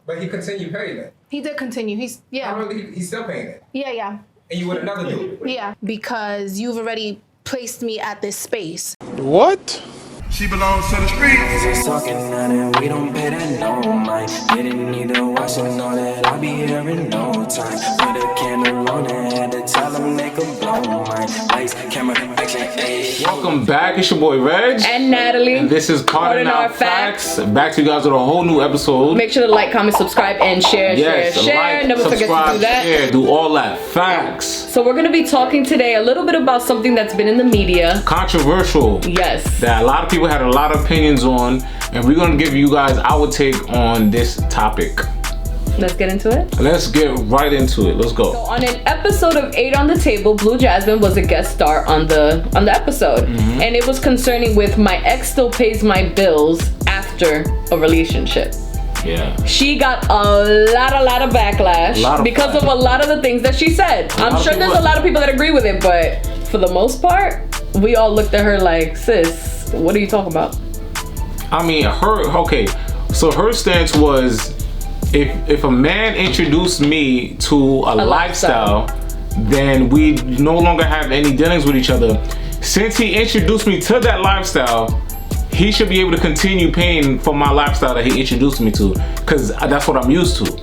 But he continued paying it. He did continue. He's still paying it. Yeah. And you with another dude. Yeah, because you've already placed me at this space. What? She belongs to the streets. Just talking now and we don't pay that no mind. Didn't need to watch and know that I'll be here in no time. Put a candle on and had to tell them they could blow mine. Lights, camera, action, ayy. Welcome back, it's your boy Reg. And Natalie. And this is Pardon Our Facts. Back to you guys with a whole new episode. Make sure to like, comment, subscribe, and share. Like, Never forget to do that. Share, do all that. Facts. So we're going to be talking today a little bit about something that's been in the media. Controversial. Yes. That a lot of people had a lot of opinions on, and we're going to give you guys our take on this topic. Let's get into it. Let's get right into it. Let's go. So on an episode of 8 on the Table, Blu Jasmine was a guest star on the episode. Mm-hmm. And it was concerning with my ex still pays my bills after a relationship. Yeah. She got a lot of backlash because of a lot of the things that she said. I'm sure there's a lot of people that agree with it, but for the most part, we all looked at her like, sis, what are you talking about? I mean, so her stance was, if a man introduced me to a lifestyle, then we no longer have any dealings with each other. Since he introduced me to that lifestyle, he should be able to continue paying for my lifestyle that he introduced me to, because that's what I'm used to.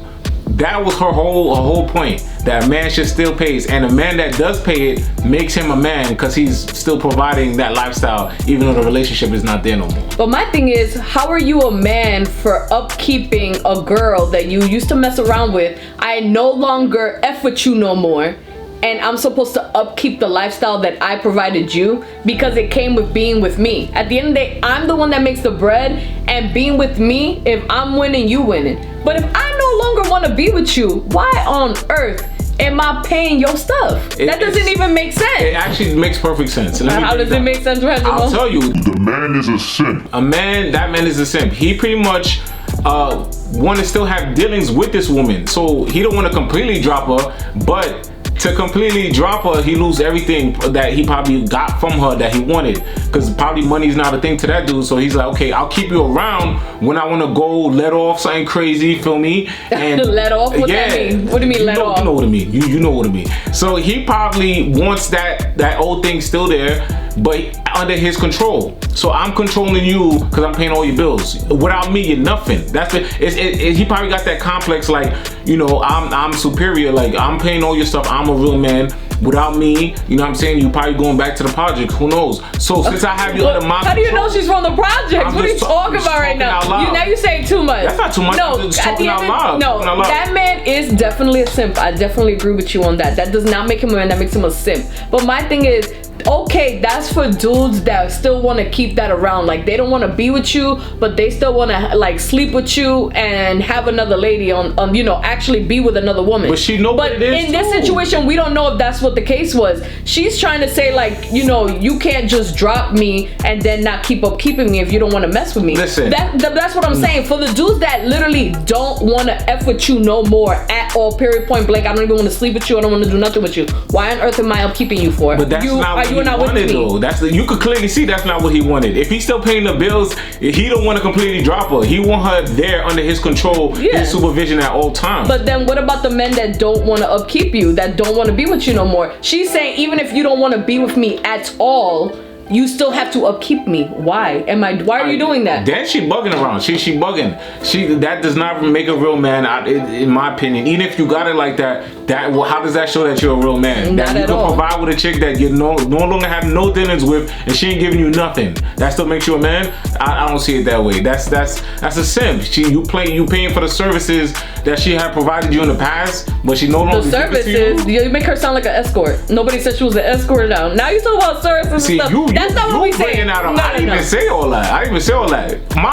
That was her whole point, that a man should still pay, and a man that does pay it makes him a man because he's still providing that lifestyle even though the relationship is not there no more. But my thing is, how are you a man for upkeeping a girl that you used to mess around with? I no longer F with you no more, and I'm supposed to upkeep the lifestyle that I provided you because it came with being with me. At the end of the day, I'm the one that makes the bread, and being with me, if I'm winning, you winning. But if I no longer want to be with you, why on earth am I paying your stuff? That doesn't even make sense. It actually makes perfect sense. How does it make sense, Reginald? I'll tell you. The man is a simp. That man is a simp. He pretty much want to still have dealings with this woman. So he don't want to completely drop her, but to completely drop her, he lose everything that he probably got from her that he wanted, because probably money's not a thing to that dude. So he's like, okay, I'll keep you around when I want to go let off something crazy, feel me? And let off? What that mean? What do you mean let off? You know what I mean. You know what I mean. So he probably wants that old thing still there, but under his control. So I'm controlling you because I'm paying all your bills. Without me, you're nothing. He probably got that complex, like, you know, I'm superior, like I'm paying all your stuff, I'm a real man. Without me, you know what I'm saying, you probably going back to the project, who knows? So since I have you under my How do you know she's from the project? What are you talking about right now? Now you're saying too much. That's not too much. No, at the end that man is definitely a simp. I definitely agree with you on that. That does not make him a man, that makes him a simp. But my thing is, okay, that's for dudes that still want to keep that around. Like, they don't want to be with you, but they still want to like sleep with you and have another lady on you know, actually be with another woman. But she knows what it is. In this situation, we don't know if that's what the case was. She's trying to say, like, you know, you can't just drop me and then not keep up keeping me if you don't want to mess with me. Listen, that's what I'm saying. For the dudes that literally don't want to F with you no more at all, period, point blank, I don't even want to sleep with you, I don't want to do nothing with you. Why on earth am I upkeeping you for? But that's not what he wanted, though. You could clearly see that's not what he wanted. If he's still paying the bills, he don't want to completely drop her. He want her there under his control, his supervision at all times. But then what about the men that don't want to upkeep you, that don't want to be with you no more? She's saying, even if you don't want to be with me at all, you still have to upkeep me. Why are you doing that? Then she bugging around. She bugging. That does not make a real man, in my opinion. Even if you got it like that, how does that show that you're a real man? Not that you at can all. provide with a chick that you no longer have no dealings with, and she ain't giving you nothing. That still makes you a man? I don't see it that way. That's a simp. You paying for the services that she had provided you in the past, but she no longer. The services, you make her sound like an escort. Nobody said she was an escort now. Now you talk about services and stuff. That's not what we say. I didn't even say all that.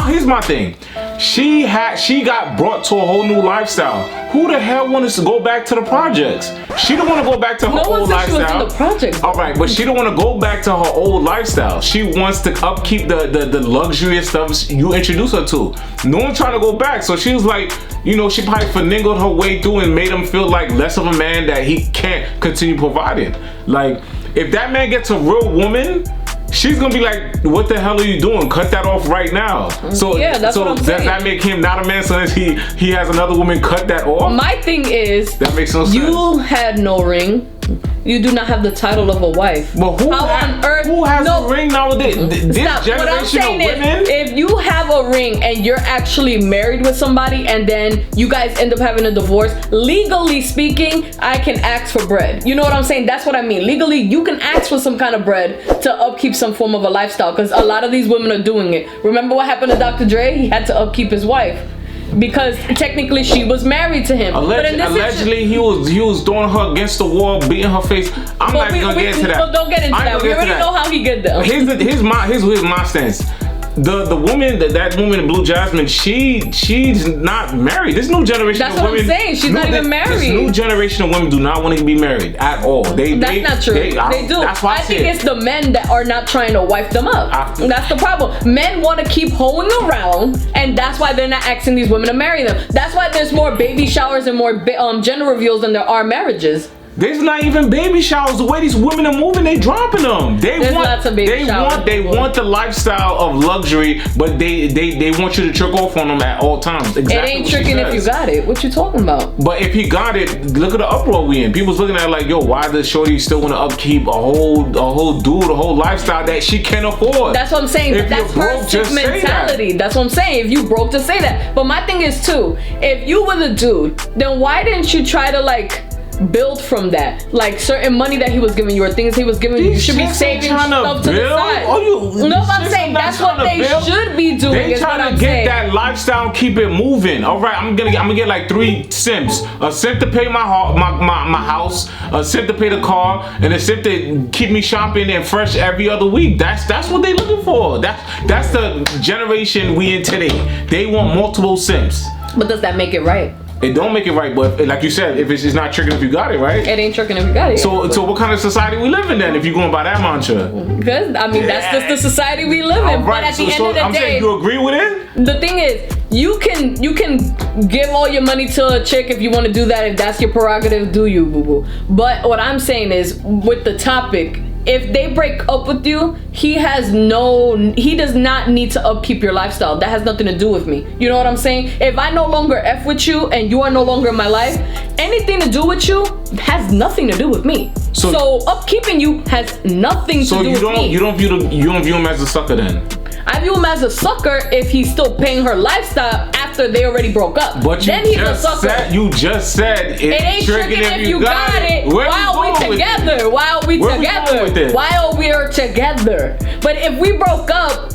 Here's my thing. She got brought to a whole new lifestyle. Who the hell wants to go back to the projects? She don't want to go back to her old lifestyle. She was in the projects. All right, but she don't want to go back to her old lifestyle. She wants to upkeep the luxurious stuff you introduced her to. No one trying to go back. So she was like, you know, she probably finagled her way through and made him feel like less of a man that he can't continue providing. Like, if that man gets a real woman, she's gonna be like, what the hell are you doing? Cut that off right now. So Yeah, that's so what I'm does saying. that make him not a man? So if he has another woman cut that off? My thing is, That makes no sense. you had no ring. You do not have the title of a wife. But who has a ring nowadays? This Stop. What I'm generation saying of women. is, if you have a ring and you're actually married with somebody and then you guys end up having a divorce, legally speaking, I can ask for bread. You know what I'm saying? That's what I mean. Legally, you can ask for some kind of bread to upkeep some form of a lifestyle, because a lot of these women are doing it. Remember what happened to Dr. Dre? He had to upkeep his wife, because technically she was married to him. But in this Allegedly, he was throwing her against the wall, beating her face. I'm not gonna get into that. Well, don't get into I ain't that. gonna We get into already know how he get them. Here's my stance. The woman that woman Blu Jasmine, she's not married. This new generation That's of what women. I'm saying. She's not even married. This new generation of women do not want to be married at all. That's not true. They do. That's why I think it's the men that are not trying to wife them up. That's the problem. Men want to keep hoeing around, and that's why they're not asking these women to marry them. That's why there's more baby showers and more gender reveals than there are marriages. There's not even baby showers. The way these women are moving, they dropping them. There's lots of baby showers. They want the lifestyle of luxury, but they want you to trick off on them at all times. Exactly. It ain't tricking if you got it. What you talking about? But if he got it, look at the uproar we in. People's looking at it like, yo, why does shorty still want to upkeep a whole lifestyle that she can't afford? That's what I'm saying. If That's you're her broke, sick just say mentality. That's what I'm saying. If you broke, to say that. But my thing is too, if you were the dude, then why didn't you try to like build from that? Like certain money that he was giving you or things he was giving you, you should be saving stuff to the side. No, I'm saying that's what they should be doing. They is what trying I'm to get saying. that lifestyle and keep it moving. All right, I'm gonna get like 3 simps. A simp to pay my house, a simp to pay the car, and a simp to keep me shopping and fresh every other week. That's what they looking for. That's the generation we in today. They want multiple simps. But does that make it right? It don't make it right, but like you said, if it's not tricking if you got it, right? It ain't tricking if you got it. So what kind of society we live in then if you're going by that mantra? Because I mean that's just the society we live in. But at the end of the I'm day, saying you agree with it? the thing is, you can give all your money to a chick if you want to do that. If that's your prerogative, do you, boo boo. But what I'm saying is, with the topic, if they break up with you, he does not need to upkeep your lifestyle. That has nothing to do with me. You know what I'm saying? If I no longer F with you and you are no longer in my life, anything to do with you has nothing to do with me. So upkeeping you has nothing to do with me. So you don't view him as a sucker then? I view him as a sucker if he's still paying her lifestyle after they already broke up. But then he's a sucker. You just said it ain't tricking if you got it. Why are we together? Why are we together? Why are we together? But if we broke up,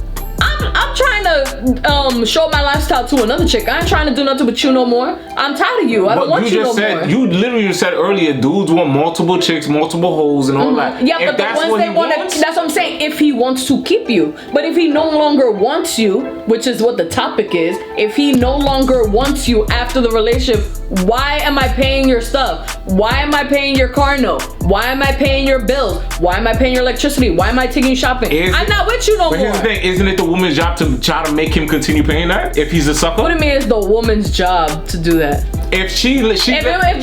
I'm trying to show my lifestyle to another chick. I ain't trying to do nothing with you no more. I'm tired of you. I don't want you no more. You literally just said earlier, dudes want multiple chicks, multiple hoes, and all that. Yeah, but the ones they want to, that's what I'm saying. If he wants to keep you, but if he no longer wants you, which is what the topic is, if he no longer wants you after the relationship, why am I paying your stuff? Why am I paying your car note? Why am I paying your bills? Why am I paying your electricity? Why am I taking you shopping? I'm not with you no more. But here's the thing, isn't it the woman's job to try to make him continue paying that if he's a sucker? What do you mean it's the woman's job to do that? If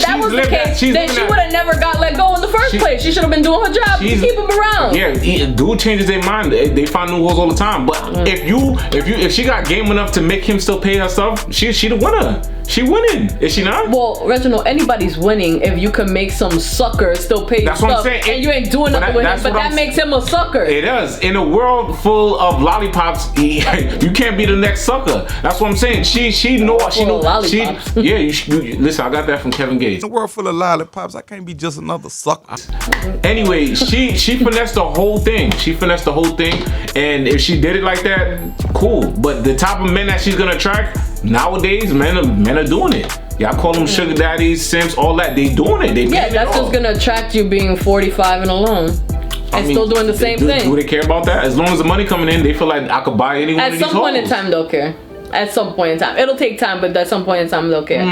that was the case, then she would have never got let go in the first place. She should have been doing her job to keep him around. Yeah, dude changes their mind. They find new hoes all the time. But if she got game enough to make him still pay her stuff, she the winner. She winning, is she not? Well, Reginald, anybody's winning if you can make some sucker still pay your stuff and you ain't doing nothing with him. But that makes him a sucker. It does. In a world full of lollipops, you can't be the next sucker. That's what I'm saying. She knows. Listen, I got that from Kevin Gates. In a world full of lollipops, I can't be just another sucker. Anyway, she finessed the whole thing. And if she did it like that, cool. But the type of men that she's gonna attract nowadays, men are doing it. Y'all call them sugar daddies, simps, all that. They doing it. That's just gonna attract you being 45 and alone. Still doing the same thing. Do they care about that? As long as the money coming in, they feel like I could buy any one of these hoes. At some point in time, they'll care. At some point in time. It'll take time, but at some point in time, they'll care.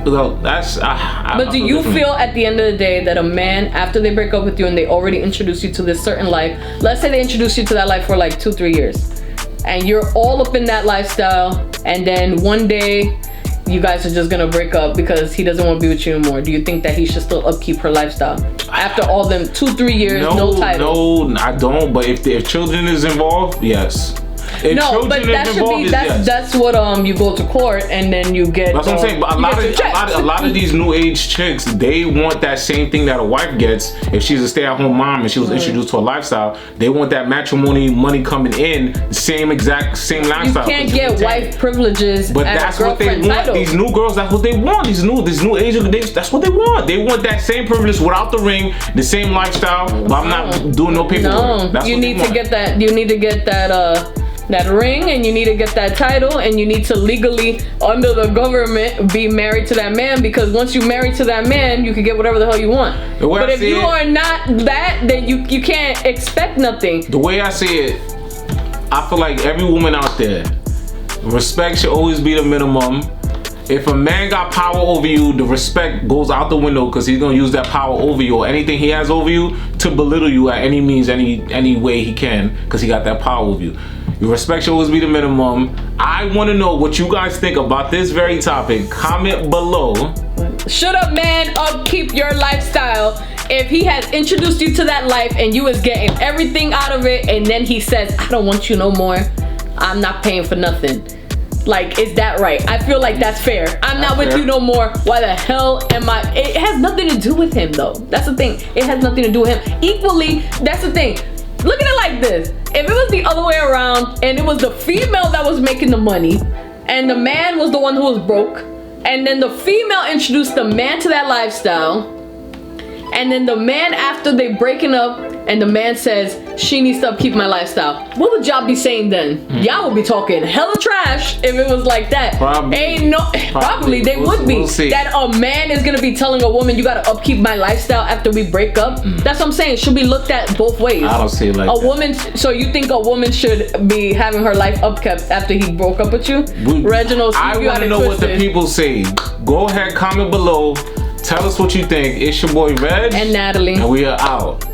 But do you feel at the end of the day that a man, after they break up with you and they already introduce you to this certain life, let's say they introduce you to that life for like 2-3 years, and you're all up in that lifestyle, and then one day you guys are just gonna break up because he doesn't want to be with you anymore, do you think that he should still upkeep her lifestyle after all them 2-3 years, no title? No, I don't. But if children is involved, yes. If no, but that should be that's what you go to court and then you get. That's what I'm saying. But a lot of these new age chicks, they want that same thing that a wife gets. If she's a stay-at-home mom and she was introduced to a lifestyle, they want that matrimony money coming in, same lifestyle. You can't get wife privileges. But that's what they want. Title. These new girls, that's what they want. These new age, that's what they want. They want that same privilege without the ring, the same lifestyle. But I'm not doing no paperwork. No, you need to get that. You need to get that ring, and you need to get that title, and you need to legally, under the government, be married to that man, because once you marry to that man, you can get whatever the hell you want. But if you are not that, then you can't expect nothing. The way I see it, I feel like every woman out there, respect should always be the minimum. If a man got power over you, the respect goes out the window, because he's gonna use that power over you or anything he has over you to belittle you at any means, any way he can, because he got that power over you. Your respect should always be the minimum. I want to know what you guys think about this very topic. Comment below. Should a man upkeep your lifestyle if he has introduced you to that life and you is getting everything out of it, and then he says, I don't want you no more, I'm not paying for nothing? Like, is that right? I feel like that's fair. I'm not with you no more. Why the hell am I? It has nothing to do with him, though. That's the thing. It has nothing to do with him. Equally, that's the thing. Look at it like this. If it was the other way around and it was the female that was making the money and the man was the one who was broke, and then the female introduced the man to that lifestyle, and then the man, after they breaking up, and the man says, she needs to upkeep my lifestyle, what would y'all be saying then? Y'all would be talking hella trash if it was like that. Probably they would be. That a man is gonna be telling a woman, you gotta upkeep my lifestyle after we break up. That's what I'm saying. It should be looked at both ways. I don't see it like a woman. So you think a woman should be having her life upkept after he broke up with you? Reginald, I want to know what the people say. Go ahead, comment below. Tell us what you think. It's your boy Reg and Natalie, and we are out.